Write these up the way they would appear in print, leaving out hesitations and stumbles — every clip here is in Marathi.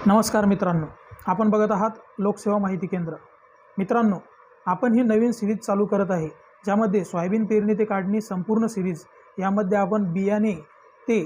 नमस्कार मित्रांनो, आपण बघत आहात लोकसेवा माहिती केंद्र। मित्रांनो, आपण ही नवीन सिरीज चालू करत आहे, ज्यामध्ये सोयाबीन पेरणी ते काढणी संपूर्ण सिरीज। यामध्ये आपण बियाणे ते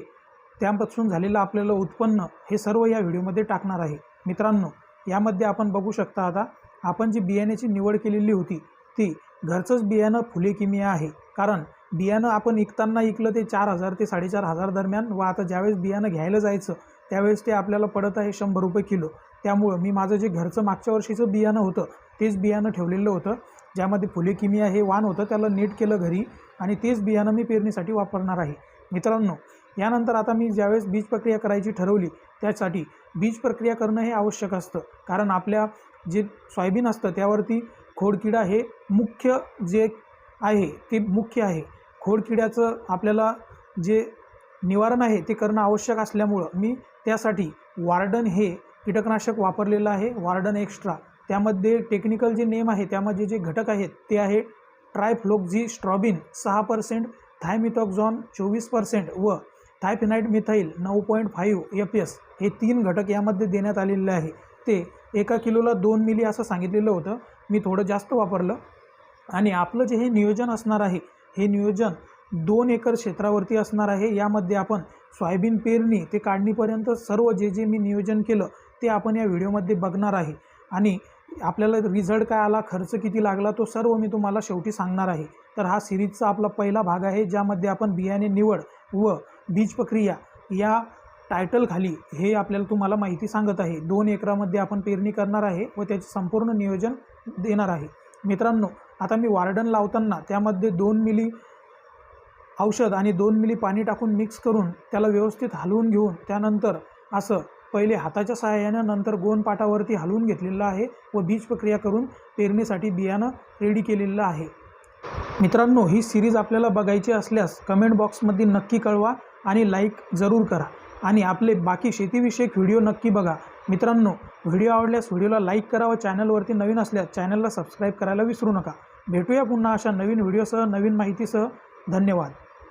त्यापासून झालेलं आपल्याला उत्पन्न हे सर्व या व्हिडिओमध्ये टाकणार आहे। मित्रांनो, यामध्ये आपण बघू शकता, आता आपण जी बियाण्याची निवड केलेली होती ती घरचंच बियाणं फुले किमिया आहे। कारण बियाणं आपण विकताना विकलं ते 4000 ते 4500 दरम्यान, व आता ज्यावेळेस बियाणं घ्यायला जायचं त्यावेळेस ते आपल्याला पडत आहे 100 रुपये किलो। त्यामुळे मी माझं जे घरचं मागच्या वर्षीचं बियाणं होतं तेच बियाणं ठेवलेलं होतं, ज्यामध्ये फुले किमिया हे वाण होतं, त्याला नीट केलं घरी आणि तेच बियाणं मी पेरणीसाठी वापरणार आहे। मित्रांनो, यानंतर आता मी ज्यावेळेस बीज प्रक्रिया करायची ठरवली, त्यासाठी बीज प्रक्रिया करणं हे आवश्यक असतं। कारण आपल्या जे सोयाबीन असतं त्यावरती खोडकिडा हे मुख्य जे आहे ते मुख्य आहे। खोडकिड्याचं आपल्याला जे निवारण आहे ते करणं आवश्यक असल्यामुळं मी त्यासाठी वार्डन हे कीटकनाशक वापरलेलं आहे, वार्डन एक्स्ट्रा। त्यामध्ये टेक्निकल जे नेम आहे त्यामध्ये जे घटक आहेत ते आहे ट्रायफ्लोक्झिस्ट्रॉबिन 6%, थायमिथॉक्झॉन 24% व थायफेनाइट मिथाइल 9.5 fs हे 3 घटक यामध्ये देण्यात आलेले आहे। ते 1 किलोला 2 मिली असं सांगितलेलं होतं, मी थोडं जास्त वापरलं। आणि आपलं जे हे नियोजन असणार आहे, हे नियोजन 2 एकर क्षेत्रावरती असणार आहे। यामध्ये आपण सोयाबीन पेरणी ते काढणीपर्यंत सर्व जे मी नियोजन केलं ते आपण या व्हिडिओमध्ये बघणार आहे। आणि आपल्याला रिझल्ट काय आला, खर्च किती लागला, तो सर्व मी तुम्हाला शेवटी सांगणार आहे। तर हा सिरीजचा आपला पहिला भाग आहे, ज्यामध्ये आपण बियाणे निवड व बीज प्रक्रिया या टायटल खाली हे आपल्याला तुम्हाला माहिती सांगत आहे। 2 एकरामध्ये आपण पेरणी करणार आहे व त्याचे संपूर्ण नियोजन देणार आहे। मित्रांनो, आता मी वार्डन लावताना त्यामध्ये 2 मिली औषध आणि 2 मिली पाणी टाकून मिक्स करून त्याला व्यवस्थित हलवून घेऊन त्यानंतर असं पहिले हाताच्या सहाय्याने नंतर गोणपाटावरती हलवून घेतलेलं आहे व बीज प्रक्रिया करून पेरणीसाठी बियाणं रेडी केलेलं आहे। मित्रांनो, ही सिरीज आपल्याला बघायची असल्यास कमेंट बॉक्समध्ये नक्की कळवा आणि लाईक जरूर करा आणि आपले बाकी शेतीविषयक व्हिडिओ नक्की बघा। मित्रांनो, व्हिडिओ आवडल्यास व्हिडिओला लाईक करा व चॅनलवरती नवीन असल्यास चॅनलला सबस्क्राईब करायला विसरू नका। भेटूया पुन्हा अशा नवीन व्हिडिओसह, नवीन माहितीसह। धन्यवाद।